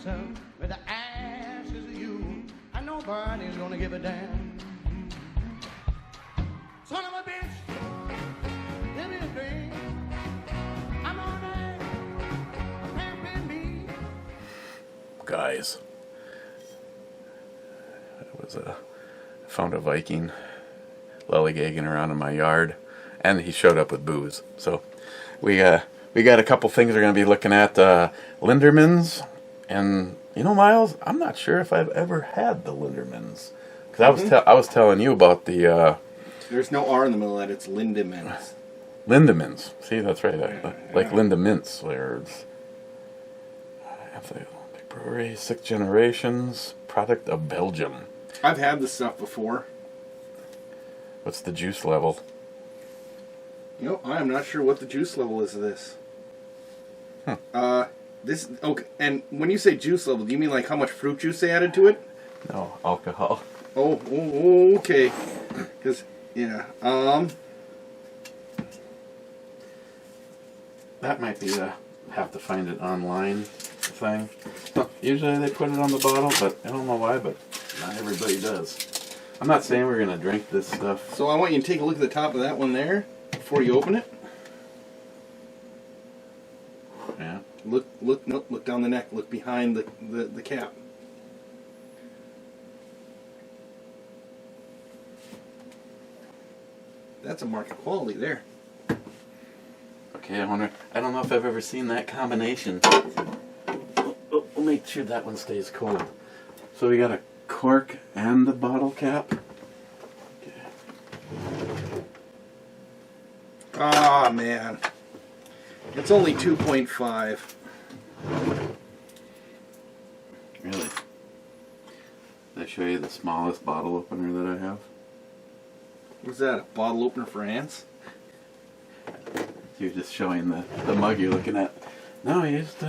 myself with the ashes of you, and nobody's gonna give a damn. Son of a bitch, give me a drink. I'm on that, pimping me. Guys, I found a Viking lollygagging around in my yard, and he showed up with booze. So we got a couple things we're going to be looking at. Lindemans, and you know, Miles, I'm not sure if I've ever had the Lindemans, because I was telling you about the. There's no R in the middle of that. It's Lindemans. Lindemans. See, that's right. Like Linda Mintz. Words. Lambic Brewery, 6 generations, product of Belgium. I've had this stuff before. What's the juice level? You know, I am not sure what the juice level is of this. This okay. And when you say juice level, do you mean like how much fruit juice they added to it? No, alcohol. Oh, okay. Because yeah, that might be the have to find it online thing. Usually they put it on the bottle, but I don't know why, but not everybody does. I'm not saying we're gonna drink this stuff. So I want you to take a look at the top of that one there before you open it. Yeah. Look down the neck. Look behind the cap. That's a mark of quality there. Okay, I don't know if I've ever seen that combination. We'll make sure that one stays cold. So we got a cork and the bottle cap. Okay. Ah, man. It's only 2.5. Really? Did I show you the smallest bottle opener that I have? Was that a bottle opener for ants? You're just showing the mug you're looking at. No, you just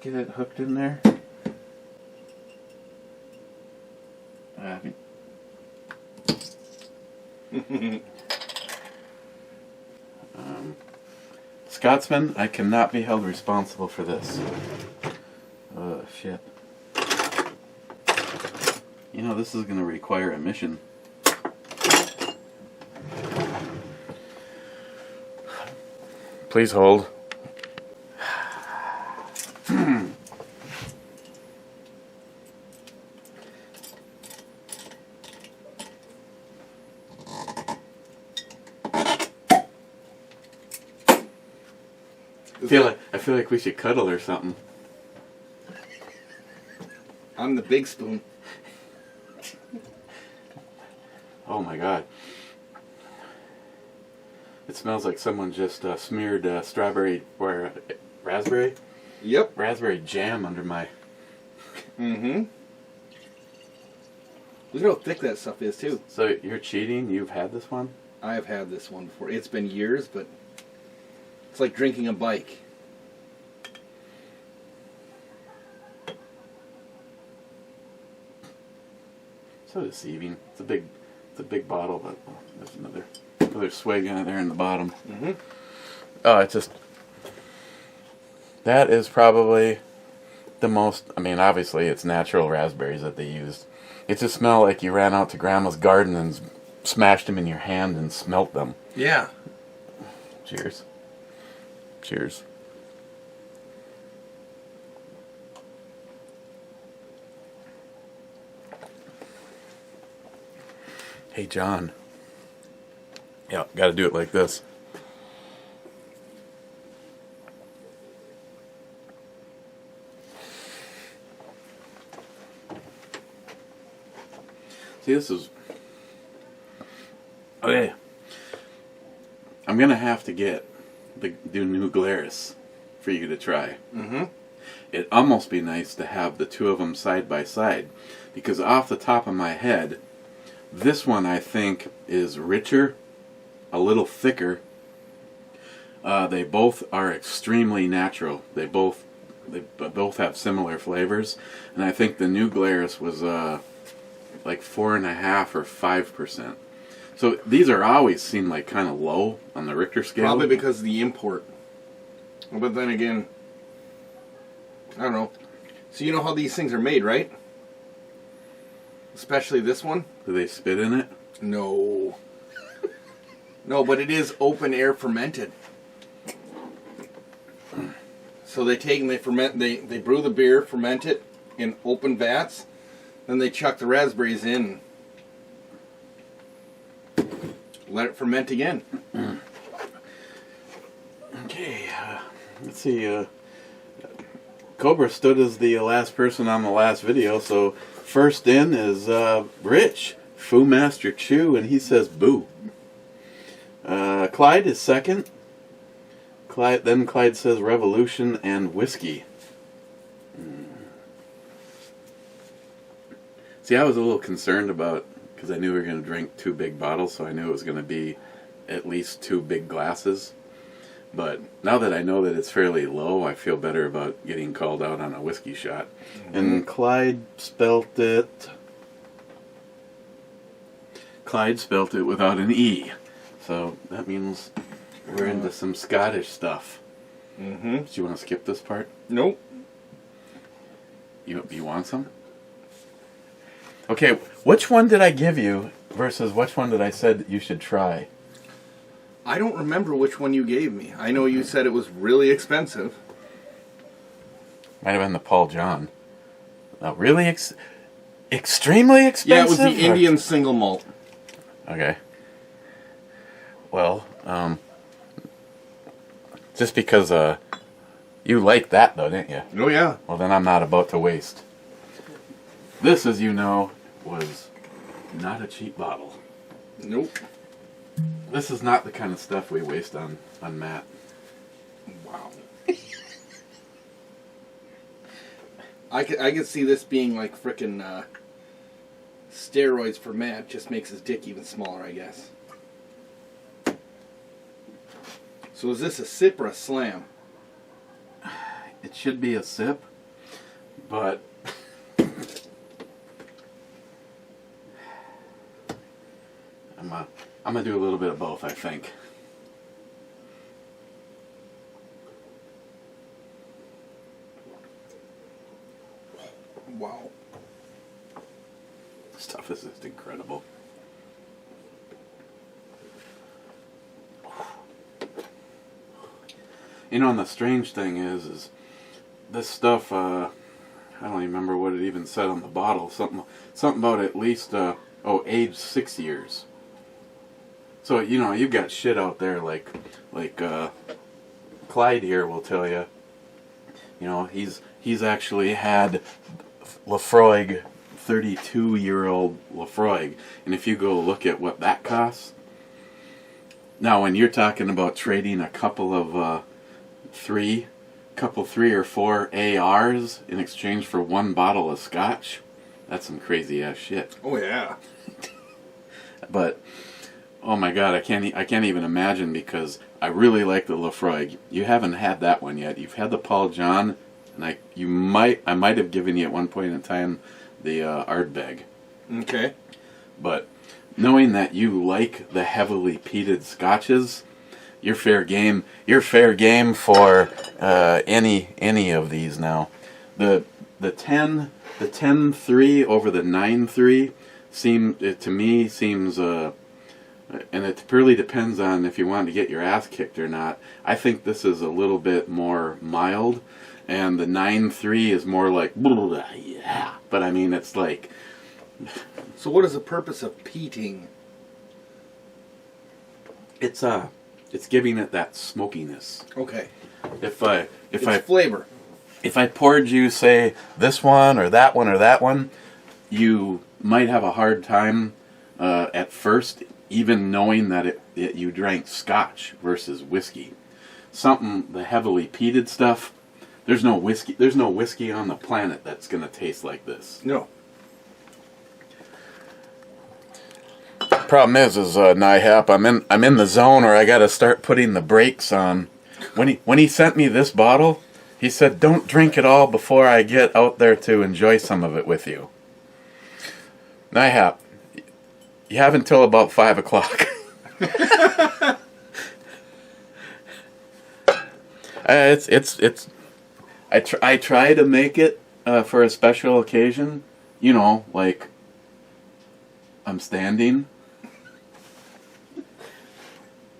get it hooked in there. Scotsman, I cannot be held responsible for this. Oh, shit. You know, this is going to require a mission. Please hold. I feel like we should cuddle or something. I'm the big spoon. Oh my god. It smells like someone just smeared strawberry or raspberry? Yep. Raspberry jam under my... Mm-hmm. Look at how thick that stuff is, too. So you're cheating? You've had this one? I have had this one before. It's been years, but it's like drinking a bike. So deceiving. It's a big bottle, but there's another swig in it there in the bottom. Mm-hmm. Oh, it's just... That is probably the most... I mean, obviously it's natural raspberries that they used. It just smelled like you ran out to Grandma's garden and smashed them in your hand and smelt them. Yeah. Cheers. Cheers. Hey, John. Yeah, got to do it like this. See, this is... Okay. I'm going to have to get the new Glarus for you to try. Mm-hmm. It'd almost be nice to have the two of them side by side, because off the top of my head, this one I think is richer, a little thicker. They both are extremely natural. They both have similar flavors, and I think the new Glarus was like 4.5 or 5%. So these are always seem like kind of low on the Richter scale. Probably because of the import. But then again, I don't know. So you know how these things are made, right? Especially this one? Do they spit in it? No. No, but it is open air fermented. So they take and they ferment, they brew the beer, ferment it in open vats, then they chuck the raspberries in. Let it ferment again. Okay, let's see. Cobra stood as the last person on the last video, so first in is Rich, Fu Master Chew, and he says boo. Clyde is second. Then Clyde says Revolution and whiskey. See, I was a little concerned about, because I knew we were going to drink 2 big bottles, so I knew it was going to be at least 2 big glasses. But now that I know that it's fairly low, I feel better about getting called out on a whiskey shot. Mm-hmm. And Clyde spelt it without an E. So that means we're into some Scottish stuff. Mm-hmm. Do you want to skip this part? Nope. You want some? Okay, which one did I give you versus which one did I said you should try? I don't remember which one you gave me. I know you said it was really expensive. Might have been the Paul John. Really extremely expensive? Yeah, it was the Indian single malt. Okay. Well, just because you liked that though, didn't you? Oh yeah. Well, then I'm not about to waste. This, as you know, was not a cheap bottle. Nope. This is not the kind of stuff we waste on Matt. Wow. I could see this being like frickin' steroids for Matt. Just makes his dick even smaller, I guess. So is this a sip or a slam? It should be a sip, but I'm gonna do a little bit of both, I think. Wow. This stuff is just incredible. You know, and the strange thing is this stuff, I don't even remember what it even said on the bottle. Something about at least, aged 6 years. So, you know, you've got shit out there like Clyde here will tell you. You know, he's actually had Lafroig, 32-year-old Lafroig. And if you go look at what that costs, now when you're talking about trading a couple of three or four ARs in exchange for 1 bottle of scotch, that's some crazy ass shit. Oh yeah. But oh my God, I can't even imagine, because I really like the Lafroig. You haven't had that one yet. You've had the Paul John, and I might have given you at one point in time the Ardbeg. Okay. But knowing that you like the heavily peated scotches, you're fair game. You're fair game for any of these now. The 10-3 over the 9-3 seems and it really depends on if you want to get your ass kicked or not. I think this is a little bit more mild, and the 9-3 is more like, yeah. But I mean, it's like. So what is the purpose of peating? It's giving it that smokiness. Okay. It's flavor. If I poured you, say, this one or that one, you might have a hard time at first, even knowing that you drank scotch versus whiskey. The heavily peated stuff, there's no whiskey on the planet that's going to taste like this. No. Problem is NIHAP, I'm in the zone, or I got to start putting the brakes on. When he sent me this bottle, he said, "Don't drink it all before I get out there to enjoy some of it with you." NIHAP, you have until about 5 o'clock. I try to make it for a special occasion, like I'm standing.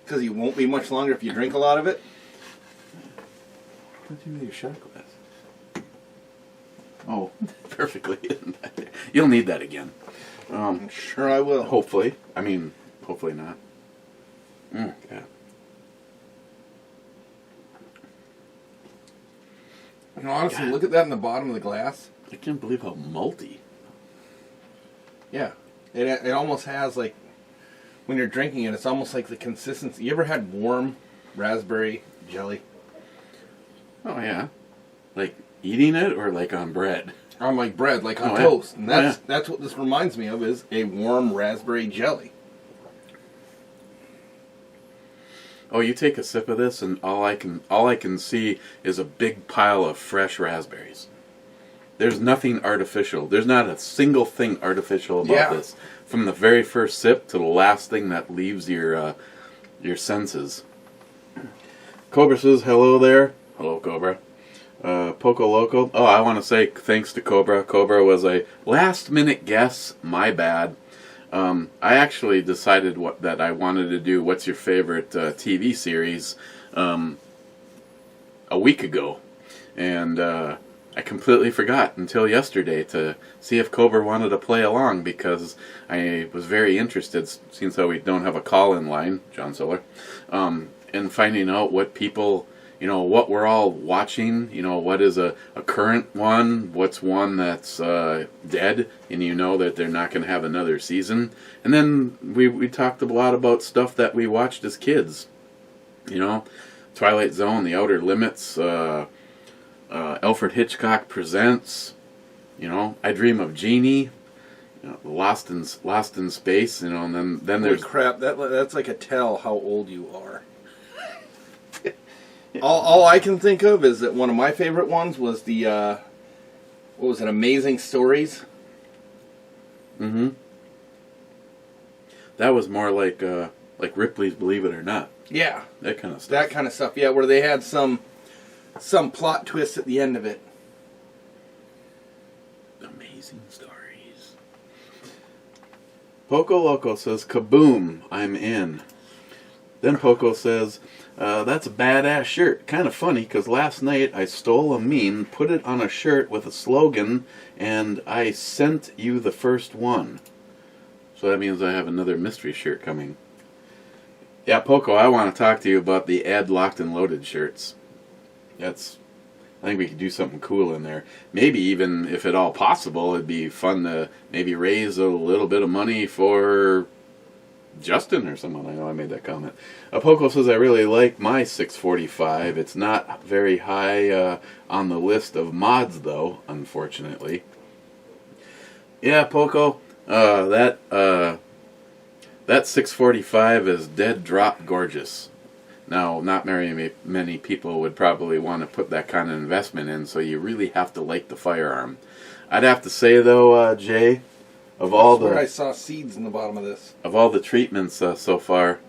Because you won't be much longer if you drink a lot of it. What do you do with your shot glass? Oh, perfectly. You'll need that again. I'm sure I will. Hopefully. I mean, hopefully not. Yeah. Honestly, look at that in the bottom of the glass. I can't believe how malty. Yeah. It almost has, like, when you're drinking it, it's almost like the consistency. You ever had warm raspberry jelly? Oh, yeah. Like eating it or like on bread? On like bread, like on Oh, toast. yeah. And Oh, yeah. that's what this reminds me of, is a warm raspberry jelly. Oh, you take a sip of this, and all I can see is a big pile of fresh raspberries. There's nothing artificial. There's not a single thing artificial about this. From the very first sip to the last thing that leaves your senses. Cobra says hello there. Hello, Cobra. Poco Loco. Oh, I want to say thanks to Cobra. Cobra was a last-minute guess. My bad. I actually decided that I wanted to do what's your favorite TV series a week ago. And I completely forgot until yesterday to see if Cobra wanted to play along, because I was very interested, since we don't have a call-in line, John Solar, in finding out what people, what we're all watching, what is a current one, what's one that's dead, and that they're not going to have another season. And then we talked a lot about stuff that we watched as kids, Twilight Zone, The Outer Limits, Alfred Hitchcock Presents, I Dream of Jeannie, Lost in Space, and then there's... Holy crap, that's like a tell how old you are. all I can think of is that one of my favorite ones was the, what was it, Amazing Stories? Mm-hmm. That was more like Ripley's Believe It or Not. Yeah. That kind of stuff. That kind of stuff, yeah, where they had some plot twist at the end of it. Amazing Stories. Poco Loco says, kaboom, I'm in. Then Poco says, that's a badass shirt. Kind of funny, because last night I stole a meme, put it on a shirt with a slogan, and I sent you the first one. So that means I have another mystery shirt coming. Yeah, Poco, I want to talk to you about the Ed Locked and Loaded shirts. I think we could do something cool in there. Maybe even, if at all possible, it'd be fun to maybe raise a little bit of money for Justin or someone. I know I made that comment. Poco says, I really like my 645. It's not very high on the list of mods, though, unfortunately. Yeah, Poco, that 645 is dead drop gorgeous. Now, not very many people would probably want to put that kind of investment in, so you really have to like the firearm. I'd have to say, though, Jay, I saw seeds in the bottom of this. Of all the treatments so far,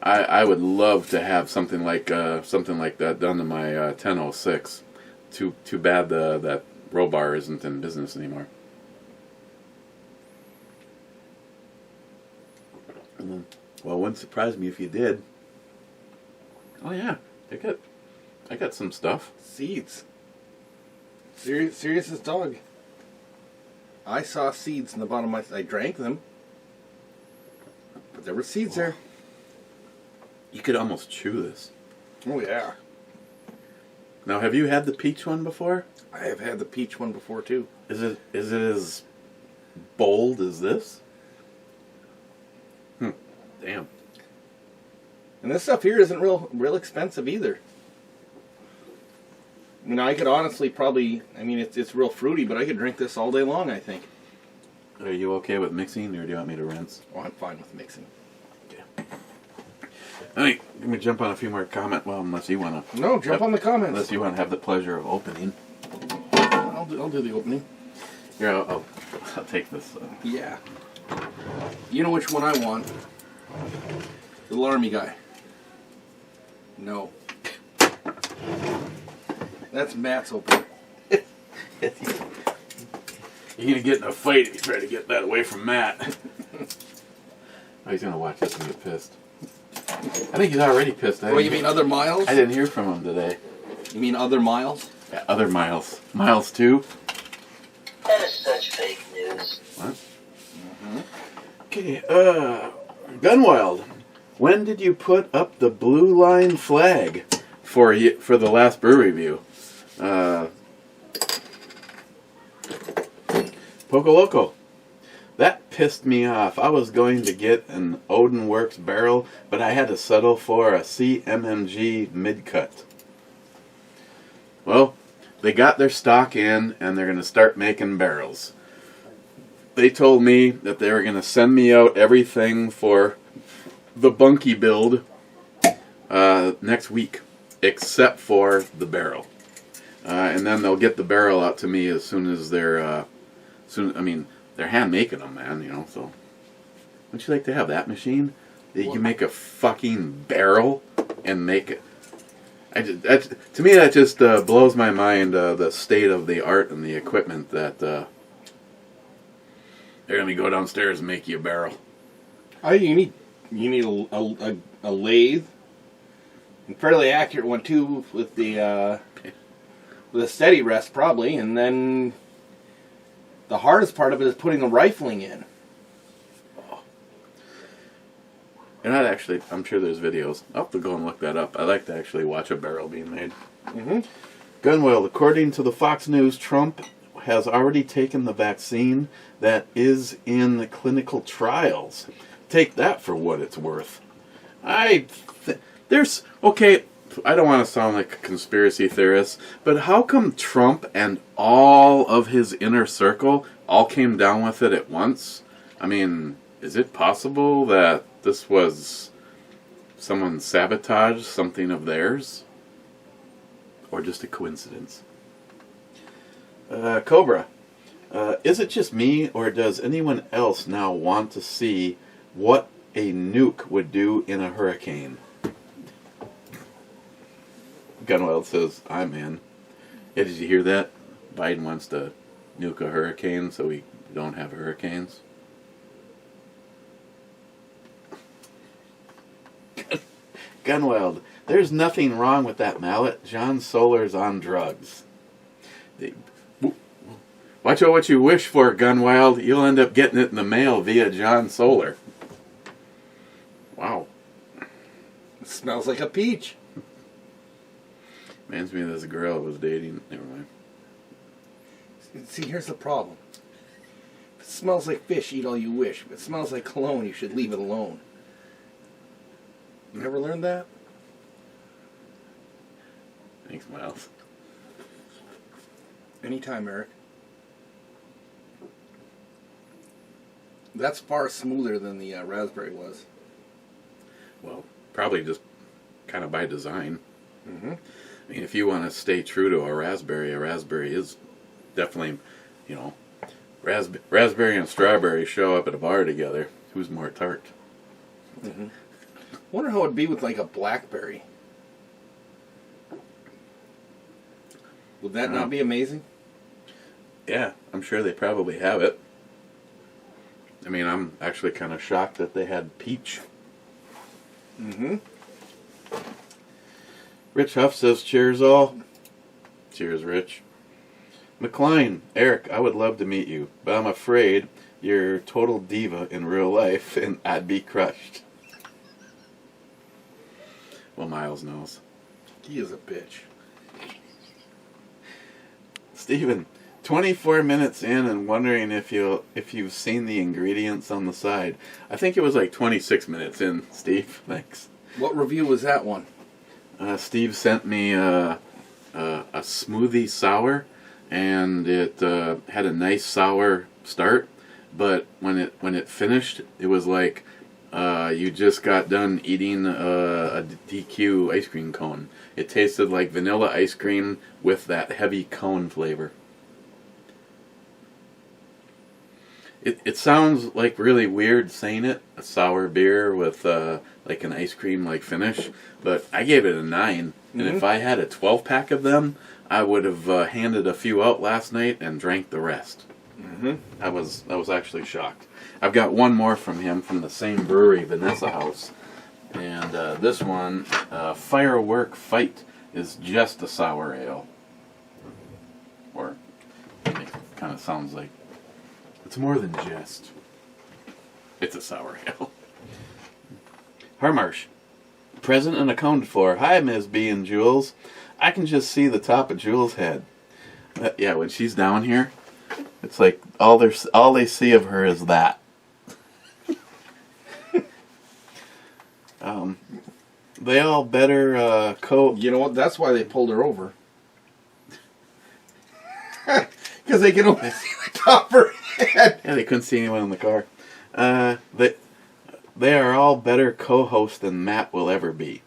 I would love to have something like that done to my 1006. Too bad that Robar isn't in business anymore. Well, it wouldn't surprise me if you did. Oh yeah, I got some stuff. Seeds. Serious as dog. I saw seeds in the bottom of my... I drank them. But there were seeds there. You could almost chew this. Oh yeah. Now, have you had the peach one before? I have had the peach one before too. Is it as bold as this? Damn. And this stuff here isn't real expensive either. I could honestly probably... it's real fruity, but I could drink this all day long, I think. Are you okay with mixing, or do you want me to rinse? Oh, I'm fine with mixing. Okay. All right, let me jump on a few more comments. Well, unless you want to... No, jump on the comments. Unless you want to have the pleasure of opening. I'll do the opening. Here, I'll take this. Yeah. You know which one I want? The little army guy. No. That's Matt's opening. You're gonna get in a fight if you try to get that away from Matt. Oh, he's gonna watch this and get pissed. I think he's already pissed. What, you mean other Miles? I didn't hear from him today. You mean other Miles? Yeah, other Miles. Miles 2? That is such fake news. What? Okay, Gunwild. When did you put up the blue line flag for the last brew review? Poco Loco. That pissed me off. I was going to get an Odin Works barrel, but I had to settle for a CMMG mid-cut. Well, they got their stock in, and they're going to start making barrels. They told me that they were going to send me out everything for the bunkie build next week, except for the barrel. And then they'll get the barrel out to me as soon as they're... they're hand making them, man, you know, so. Wouldn't you like to have that machine? That you can make a fucking barrel and make it. To me, that just blows my mind, the state of the art and the equipment that they're going to go downstairs and make you a barrel. You need a lathe, and fairly accurate one too, with a steady rest probably, and then the hardest part of it is putting the rifling in. And I'd actually, I'm sure there's videos. I'll have to go and look that up. I like to actually watch a barrel being made. Mm-hmm. Gunwale, according to the Fox News, Trump has already taken the vaccine that is in clinical trials. Take that for what it's worth. Okay, I don't want to sound like a conspiracy theorist, but how come Trump and all of his inner circle all came down with it at once? I mean, is it possible that this was someone sabotaged something of theirs? Or just a coincidence? Cobra, is it just me, or does anyone else now want to see what a nuke would do in a hurricane? Gunwild says, I'm in. Yeah, did you hear that? Biden wants to nuke a hurricane so we don't have hurricanes. Gunwild, there's nothing wrong with that mallet. John Solar's on drugs. Watch out what you wish for, Gunwild. You'll end up getting it in the mail via John Solar. Wow. It smells like a peach. Reminds me of this girl I was dating. Never mind. See, here's the problem. If it smells like fish, eat all you wish. If it smells like cologne, you should leave it alone. You never learned that? Thanks, Miles. Anytime, Eric. That's far smoother than the raspberry was. Well, probably just kind of by design. Mm-hmm. I mean, if you want to stay true to a raspberry is definitely, you know, raspberry and strawberry show up at a bar together. Who's more tart? Mm-hmm. Wonder how it'd be with like a blackberry. Would that not be amazing? Yeah, I'm sure they probably have it. I mean, I'm actually kind of shocked that they had peach. Mm-hmm. Rich Huff says, cheers all. Cheers, Rich. McLean, Eric, I would love to meet you, but I'm afraid you're a total diva in real life, and I'd be crushed. Well, Miles knows. He is a bitch. Steven, 24 minutes in and wondering if you've seen the ingredients on the side. I think it was like 26 minutes in, Steve. Thanks. What review was that one? Steve sent me a smoothie sour, and it had a nice sour start, but when it finished, it was like you just got done eating a DQ ice cream cone. It tasted like vanilla ice cream with that heavy cone flavor. It sounds like really weird saying it, a sour beer with like an ice cream like finish, but I gave it a 9. And if I had a 12-pack of them, I would have handed a few out last night and drank the rest. Mm-hmm. I was actually shocked. I've got one more from him from the same brewery, Vanessa House, and this one, Firework Fight, is just a sour ale. Or it kind of sounds like it's more than just. It's a sour ale. Harmarsh, present and accounted for. Hi, Ms. B and Jules. I can just see the top of Jules' head. Yeah, when she's down here, it's like all they see of her is that. They all better You know what? That's why they pulled her over. Because they can only see the top of her head. Yeah, they couldn't see anyone in the car. They are all better co-hosts than Matt will ever be.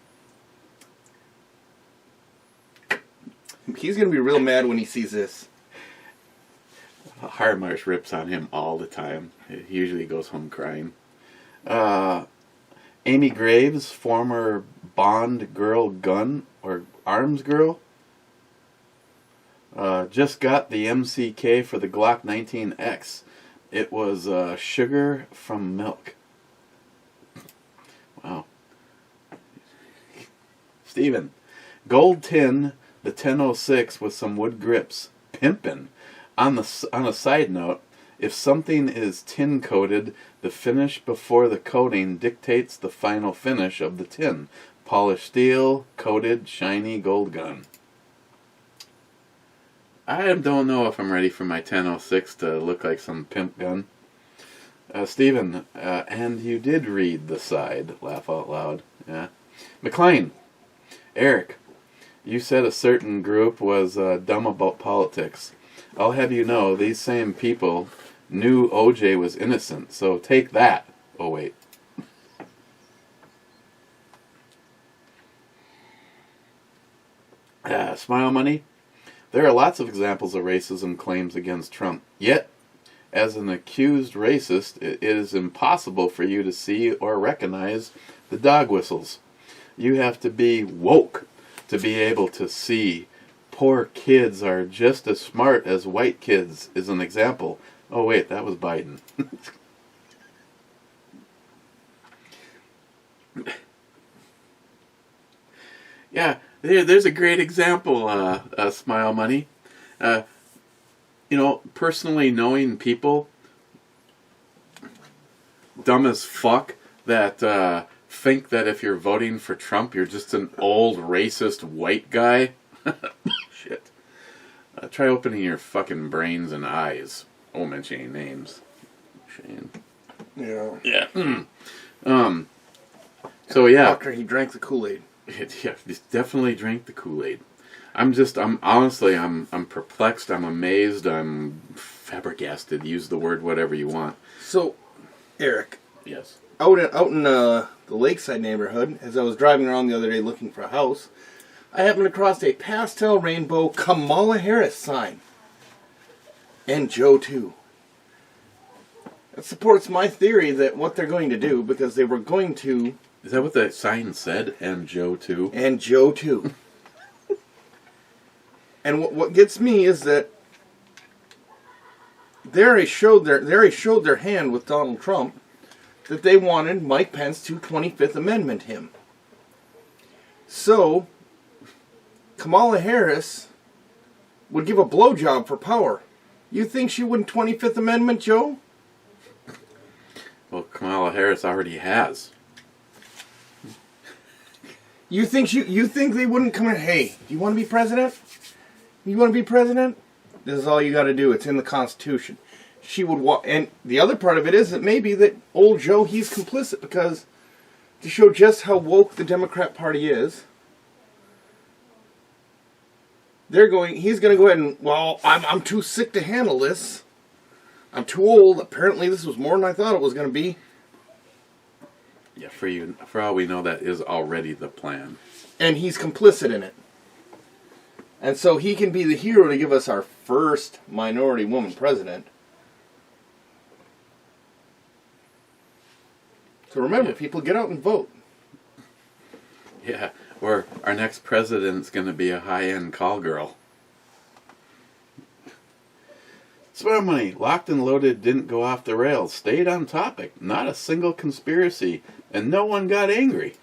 He's going to be real mad when he sees this. Hardmarsh rips on him all the time. He usually goes home crying. Amy Graves, former Bond girl gun or arms girl, just got the MCK for the Glock 19X. It was sugar from milk. Wow. Steven, gold tin, the 1006 with some wood grips. Pimpin'. On a side note, if something is tin coated, the finish before the coating dictates the final finish of the tin. Polished steel, coated, shiny gold gun. I don't know if I'm ready for my 1006 to look like some pimp gun. Stephen, and you did read the side. Laugh out loud. Yeah. McLean, Eric, you said a certain group was dumb about politics. I'll have you know, these same people knew OJ was innocent, so take that. Oh, wait. Smile Money. There are lots of examples of racism claims against Trump. Yet, as an accused racist, it is impossible for you to see or recognize the dog whistles. You have to be woke to be able to see poor kids are just as smart as white kids is an example. Oh wait, that was Biden. Yeah, there's a great example, Smile Money. Personally knowing people dumb as fuck that think that if you're voting for Trump, you're just an old racist white guy. Shit. Try opening your fucking brains and eyes. I won't mention any names. Shane. Yeah. Yeah. So yeah. After he drank the Kool-Aid. Yeah, definitely drank the Kool-Aid. I'm perplexed, I'm amazed, I'm flabbergasted. Use the word whatever you want. So, Eric. Yes. Out in the Lakeside neighborhood, as I was driving around the other day looking for a house, I happened across a pastel rainbow Kamala Harris sign. And Joe, too. It supports my theory that what they're going to do, because they were going to... Is that what that sign said? And Joe, too? And Joe, too. And what gets me is that they already showed their hand with Donald Trump that they wanted Mike Pence to 25th Amendment him. So, Kamala Harris would give a blowjob for power. You think she wouldn't 25th Amendment, Joe? Well, Kamala Harris already has. You think they wouldn't come in? Hey, do you want to be president? You want to be president? This is all you got to do. It's in the Constitution. She would and the other part of it is that maybe that old Joe, he's complicit because to show just how woke the Democrat Party is, he's going to go ahead and, well, I'm too sick to handle this. I'm too old. Apparently this was more than I thought it was going to be. Yeah, for all we know, that is already the plan. And he's complicit in it. And so he can be the hero to give us our first minority woman president. So remember, people, get out and vote. Yeah, or our next president's going to be a high-end call girl. Smart Money, Locked and Loaded didn't go off the rails. Stayed on topic. Not a single conspiracy. And no one got angry.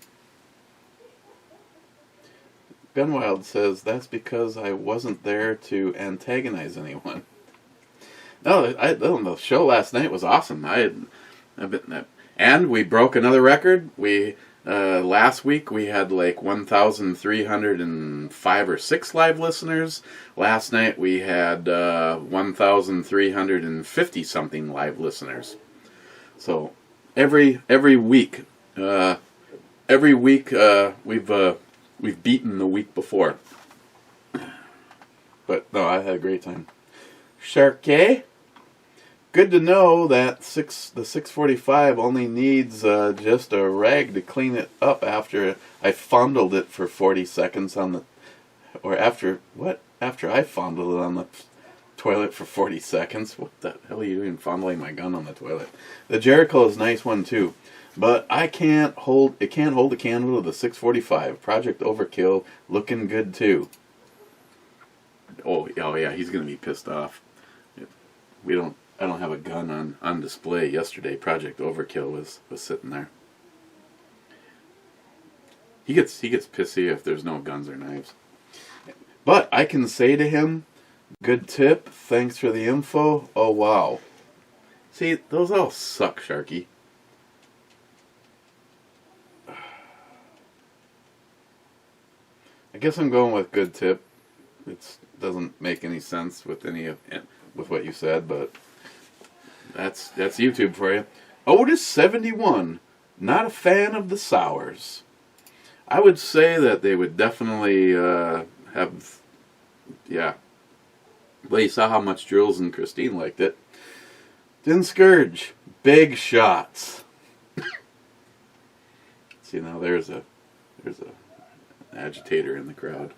Gunwild says, that's because I wasn't there to antagonize anyone. No, the show last night was awesome. And we broke another record. We last week we had like 1,305 or 6 live listeners. Last night we had 1,350 something live listeners. So every week, we've beaten the week before. But no, I had a great time. Sharkey. Good to know that the 645 only needs just a rag to clean it up after I fondled it for 40 seconds after I fondled it on the toilet for 40 seconds. What the hell are you doing fondling my gun on the toilet? The Jericho is a nice one too, but it can't hold a candle to the 645. Project Overkill looking good too. Oh yeah, he's gonna be pissed off. I don't have a gun on display. Yesterday, Project Overkill was sitting there. He gets pissy if there's no guns or knives. But I can say to him, good tip, thanks for the info, oh wow. See, those all suck, Sharky. I guess I'm going with good tip. It doesn't make any sense with what you said, but that's YouTube for you. Otis71, not a fan of the sours. I would say that they would definitely have, yeah. Well, you saw how much Jules and Christine liked it. Din Scourge, big shots. See, now there's an agitator in the crowd.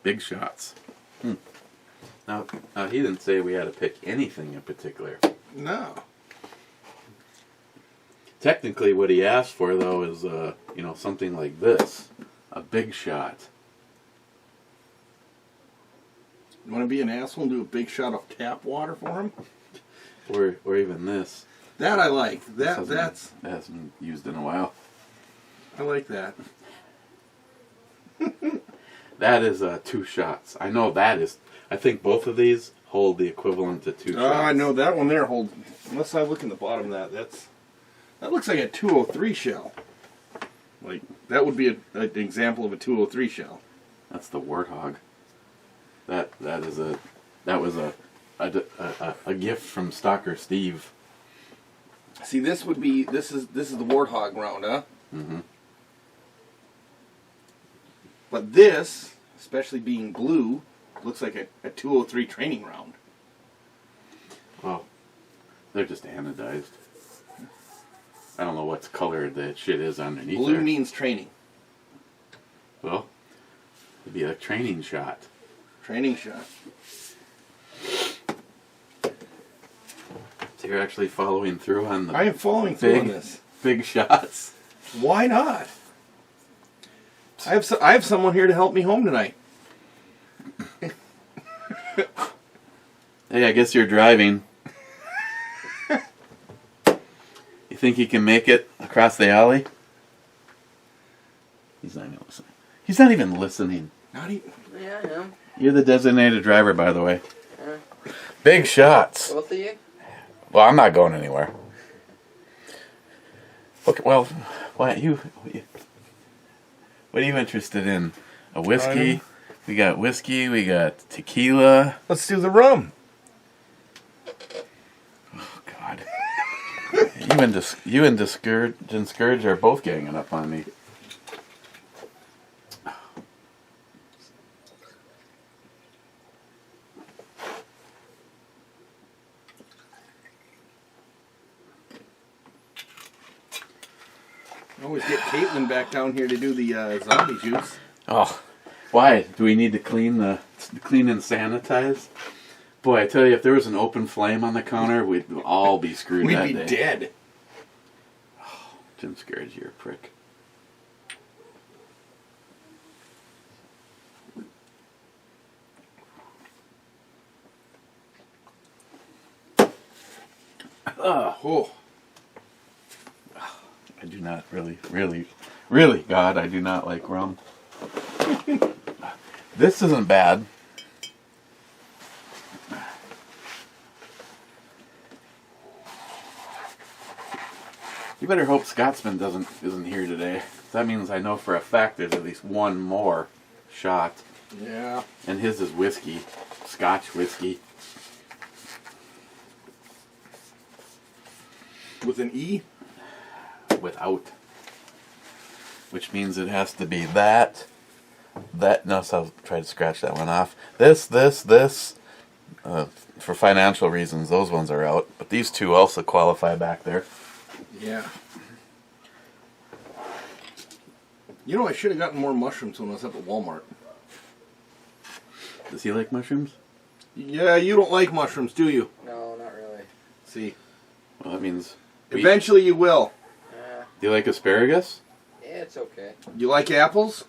Big shots. Now, he didn't say we had to pick anything in particular. No. Technically, what he asked for, though, is something like this, a big shot. You want to be an asshole and do a big shot of tap water for him? Or even this. That I like. That hasn't been used in a while. I like that. That is 2 shots. I know that is. I think both of these hold the equivalent to 2 shots. I know that one there holds. Unless I look in the bottom of that, that looks like a 203 shell. Like that would be an example of a 203 shell. That's the Warthog. That was a gift from Stalker Steve. See, this is the Warthog round, huh? Mm-hmm. But this, especially being blue, looks like a 203 training round. Well, they're just anodized. I don't know what color the shit is underneath Blue there. means training. Well, it'd be a training shot. Training shot. So you're actually following through on the I am following through on this. Big shots. Why not? I have someone here to help me home tonight. Hey, I guess you're driving. You think you can make it across the alley? He's not even listening. He's not even listening. Not even. Yeah, I know. You're the designated driver, by the way. Yeah. Big shots. Both of you? Well, I'm not going anywhere. Okay, well, what are you interested in? A whiskey? We got whiskey. We got tequila. Let's do the rum. Oh God! you and Scourge are both ganging up on me. Always get Caitlin back down here to do the zombie juice. Oh, why? Do we need to clean and sanitize? Boy, I tell you, if there was an open flame on the counter, we'd all be screwed that day. We'd be dead. Oh, Jim Scourge, you're a prick. Oh. I do not really, God, I do not like rum. This isn't bad. You better hope Scotsman isn't here today. That means I know for a fact there's at least one more shot. Yeah. And his is whiskey. Scotch whiskey. With an E? Without. Which means it has to be that. No, so I'll try to scratch that one off. This. For financial reasons, those ones are out. But these two also qualify back there. Yeah. You know, I should have gotten more mushrooms when I was up at Walmart. Does he like mushrooms? Yeah, you don't like mushrooms, do you? No, not really. See. Well, that means... Eventually you will. Do you like asparagus? Yeah, it's okay. You like apples?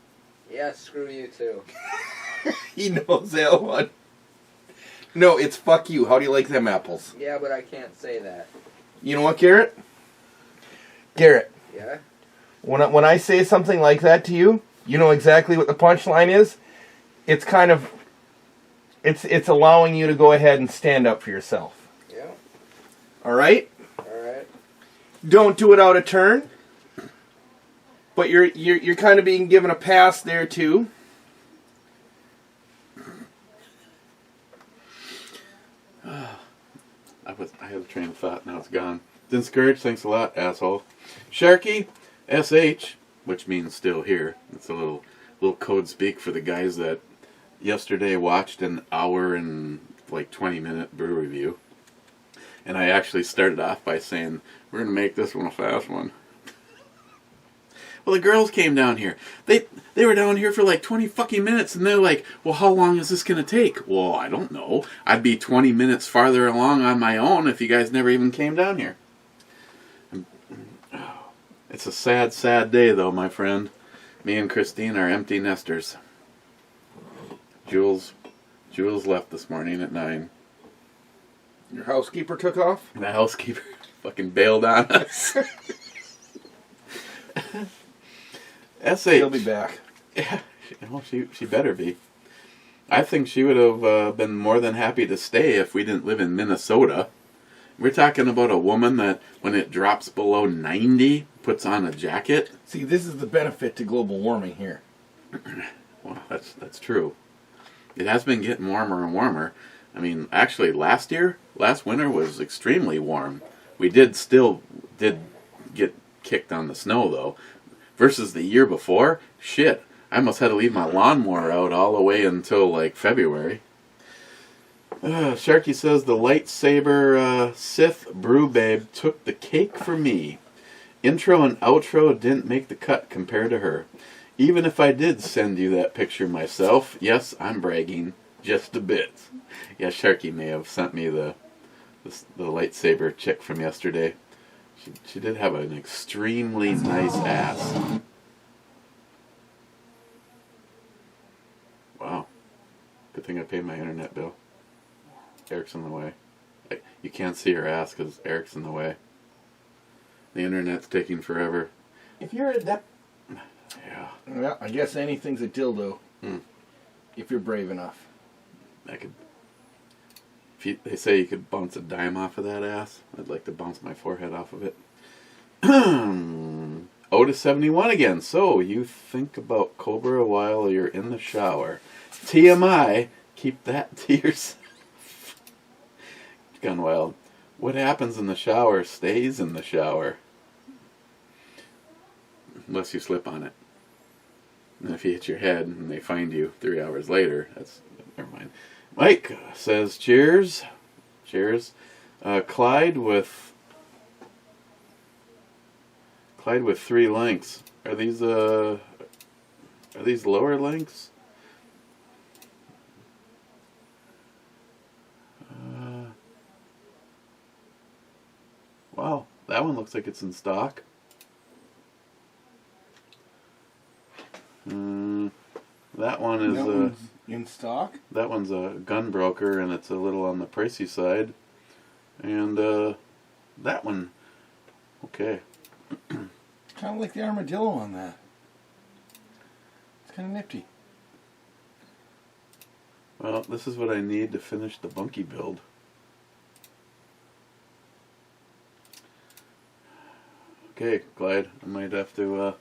Yeah, screw you too. He knows that one. No, it's fuck you. How do you like them apples? Yeah, but I can't say that. You know what, Garrett? Garrett, Yeah? when I say something like that to you, you know exactly what the punchline is? It's kind of... It's allowing you to go ahead and stand up for yourself. Yeah. Alright? Alright. Don't do it out of turn. But you're kind of being given a pass there too. I had a train of thought, now it's gone. Discouraged, thanks a lot, asshole. Sharky, SH, which means still here. It's a little code speak for the guys that yesterday watched an hour and like 20-minute brew review. And I actually started off by saying, we're going to make this one a fast one. Well, the girls came down here. They were down here for like 20 fucking minutes, and they're like, well, how long is this going to take? Well, I don't know. I'd be 20 minutes farther along on my own if you guys never even came down here. It's a sad, sad day, though, my friend. Me and Christine are empty nesters. Jules left this morning at 9. Your housekeeper took off? The housekeeper fucking bailed on us. SH. She'll be back. Yeah, well, she better be. I think she would have been more than happy to stay if we didn't live in Minnesota. We're talking about a woman that, when it drops below 90, puts on a jacket. See, this is the benefit to global warming here. Well, that's true. It has been getting warmer and warmer. I mean, actually, last winter was extremely warm. We still did get kicked on the snow, though. Versus the year before, shit, I almost had to leave my lawnmower out all the way until, like, February. Sharky says, the lightsaber Sith brew babe took the cake for me. Intro and outro didn't make the cut compared to her. Even if I did send you that picture myself, yes, I'm bragging just a bit. Yeah, Sharky may have sent me the lightsaber chick from yesterday. She did have an extremely nice ass. Wow. Good thing I paid my internet bill. Eric's in the way. You can't see her ass because Eric's in the way. The internet's taking forever. If you're at that... Yeah. Well, I guess anything's a dildo. If you're brave enough. They say you could bounce a dime off of that ass. I'd like to bounce my forehead off of it. Otis 71 again. So, you think about Cobra while you're in the shower. TMI, keep that to yourself. Gone wild. What happens in the shower stays in the shower. Unless you slip on it. And if you hit your head and they find you 3 hours later, never mind. Mike says, cheers. Cheers. Clyde with 3 lengths. Are these lower lengths? Wow, that one looks like it's in stock. That one is in stock. That one's a gun broker, and it's a little on the pricey side. And that one. Okay. Kind of like the armadillo on that. It's kind of nifty. Well, this is what I need to finish the bunkie build. Okay, Clyde, I might have to,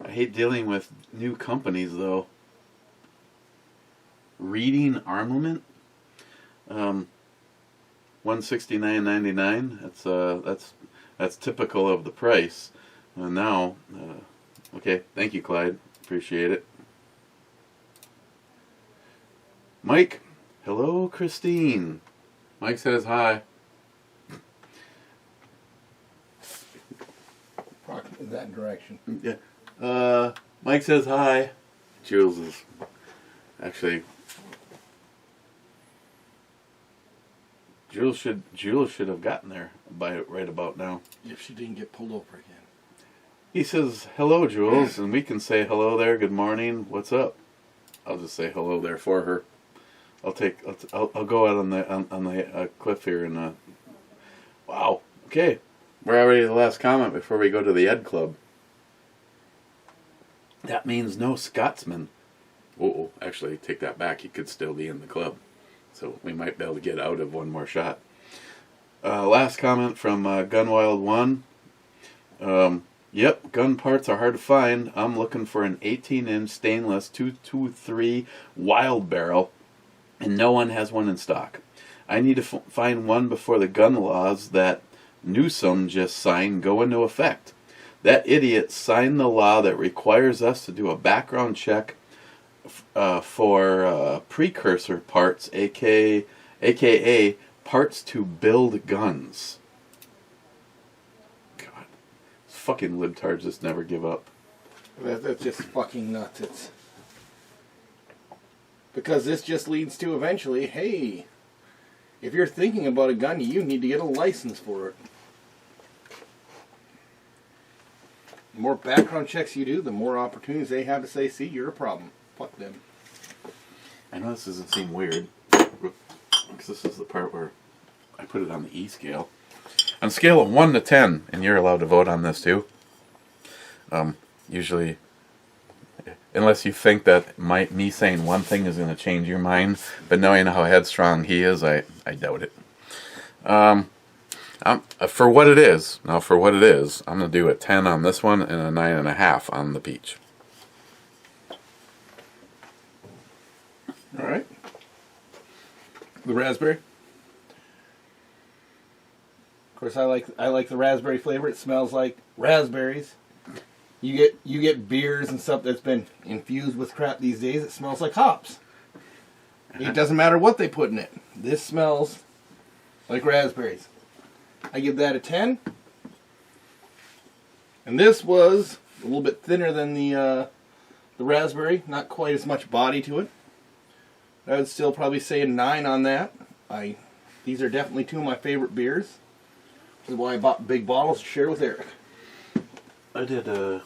I hate dealing with new companies, though. Reading Armament? $169.99. That's typical of the price. Now, okay, thank you, Clyde. Appreciate it. Mike, hello, Christine. Mike says hi. Approximately that direction. Yeah. Mike says hi. Jules is actually. Jules should have gotten there by right about now. If she didn't get pulled over again. He says hello, Jules, and we can say hello there. Good morning. What's up? I'll just say hello there for her. I'll go out on the cliff here and wow. Okay, we're already at the last comment before we go to the Ed Club. That means no Scotsman. Oh, actually, take that back. He could still be in the club, so we might be able to get out of one more shot. Last comment from Gunwild 1. Yep, gun parts are hard to find. I'm looking for an 18-inch stainless 223 Wild Barrel, and no one has one in stock. I need to find one before the gun laws that Newsom just signed go into effect. That idiot signed the law that requires us to do a background check for precursor parts, aka parts to build guns. God, fucking libtards just never give up. That's just fucking nuts. It's because this just leads to eventually, hey, if you're thinking about a gun, you need to get a license for it. The more background checks you do, the more opportunities they have to say, see, you're a problem. Fuck them. I know this doesn't seem weird, because this is the part where I put it on the E scale. On a scale of 1 to 10, and you're allowed to vote on this too. Usually, unless you think that me saying one thing is going to change your mind, but knowing how headstrong he is, I doubt it. For what it is, I'm going to do a 10 on this one and a 9.5 on the peach. All right. The raspberry. Of course, I like the raspberry flavor. It smells like raspberries. You get beers and stuff that's been infused with crap these days. It smells like hops. It doesn't matter what they put in it. This smells like raspberries. I give that a 10. And this was a little bit thinner than the raspberry. Not quite as much body to it. I would still probably say a 9 on that. These are definitely two of my favorite beers. This is why I bought big bottles to share with Eric. I did a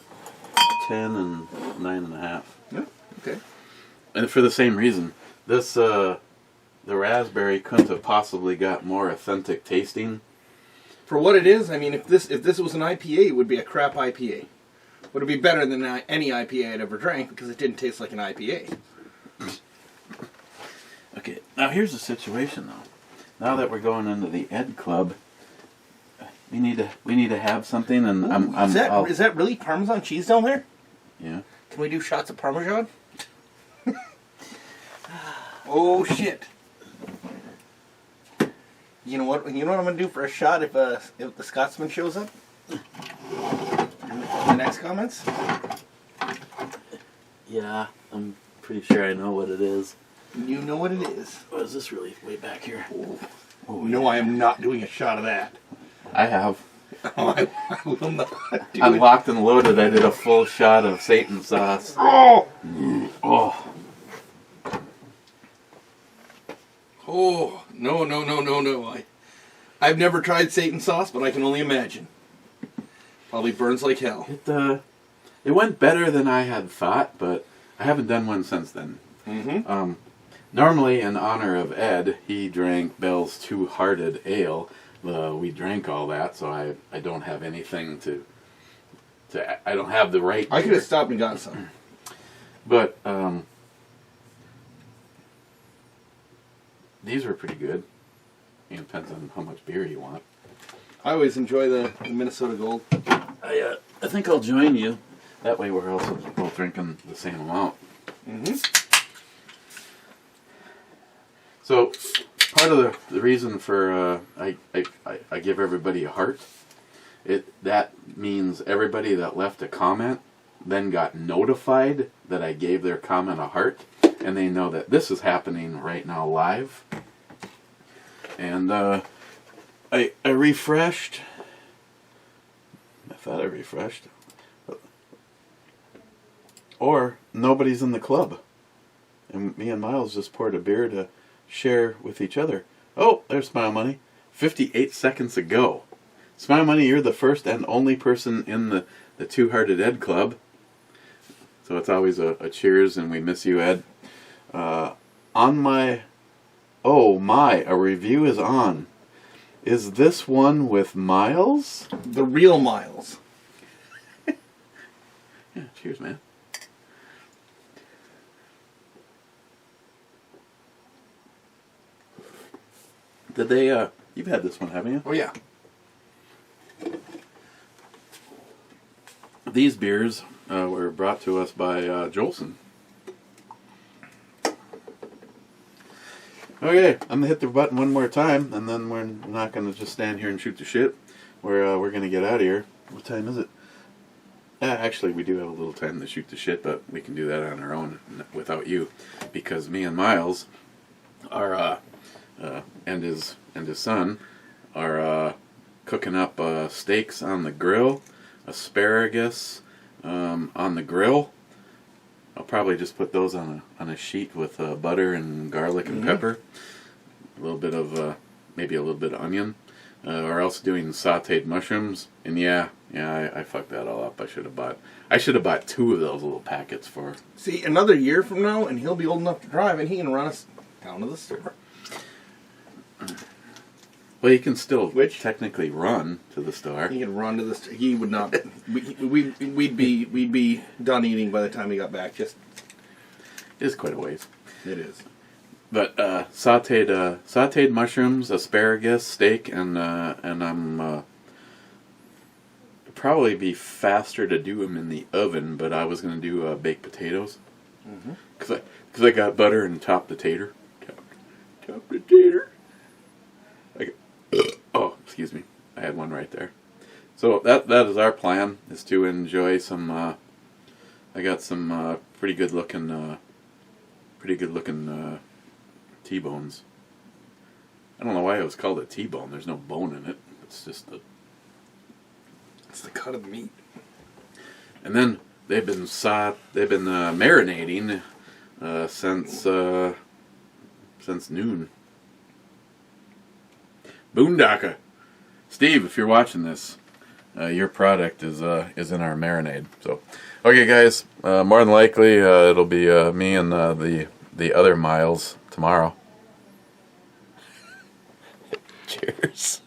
10 and 9.5. Yeah, okay. And for the same reason, this the raspberry couldn't have possibly got more authentic tasting. For what it is, I mean, if this was an IPA, it would be a crap IPA. Would it be better than any IPA I'd ever drank because it didn't taste like an IPA. Okay, now here's the situation though. Now that we're going into the Ed Club, we need to have something, and Ooh, is that really Parmesan cheese down there? Yeah. Can we do shots of Parmesan? Oh shit! You know what? You know what I'm gonna do for a shot if the Scotsman shows up? In the next comments. Yeah, I'm pretty sure I know what it is. You know what it is. Oh, is this really way back here? Oh, no, I am not doing a shot of that. I have. Oh, I will not do I'm it. locked and loaded. I did a full shot of Satan sauce. Oh! Oh. Oh, no. I've never tried Satan sauce, but I can only imagine. Probably burns like hell. It went better than I had thought, but I haven't done one since then. Mm-hmm. Normally, in honor of Ed, he drank Bell's Two-Hearted Ale. We drank all that, so I don't have anything to I don't have the right. I could have stopped and got some. But these were pretty good. It depends on how much beer you want. I always enjoy the Minnesota Gold. I think I'll join you. That way we're also both drinking the same amount. Mm-hmm. So part of the reason for I give everybody a heart, that means everybody that left a comment then got notified that I gave their comment a heart, and they know that this is happening right now live. And I refreshed. I thought I refreshed. Or nobody's in the club. And me and Miles just poured a beer to share with each other. Oh, there's Smile Money. 58 seconds ago. Smile Money, you're the first and only person in the Two-Hearted Ed Club. So it's always a cheers, and we miss you, Ed. A review is on. Is this one with Miles? The real Miles. Yeah, cheers, man. Did they, you've had this one, haven't you? Oh, yeah. These beers were brought to us by Jolson. Okay, I'm gonna hit the button one more time, and then we're not gonna just stand here and shoot the shit. We're gonna get out of here. What time is it? Actually, we do have a little time to shoot the shit, but we can do that on our own without you, because me and Miles are and his son are cooking up steaks on the grill, asparagus on the grill. I'll probably just put those on a sheet with butter and garlic and pepper, a little bit of maybe a little bit of onion, or else doing sautéed mushrooms. And I fucked that all up. I should have bought 2 of those little packets for. See, another year from now, and he'll be old enough to drive, and he can run us down to the store. Well, you can still technically run to the store. He can run to the store. He would not. We'd be done eating by the time he got back. Just It is quite a ways. it is. But sautéed mushrooms, asparagus, steak, and I'm probably be faster to do them in the oven. But I was gonna do baked potatoes because I got butter and top the tater. Top the tater. Oh, excuse me. I had one right there. So that is our plan, is to enjoy some. I got some pretty good looking T-bones. I don't know why it was called a T-bone. There's no bone in it. It's just It's the cut of the meat. And then they've been marinating since noon. Boondocka. Steve, if you're watching this, your product is in our marinade. So, okay, guys. More than likely, it'll be me and the other Miles tomorrow. Cheers.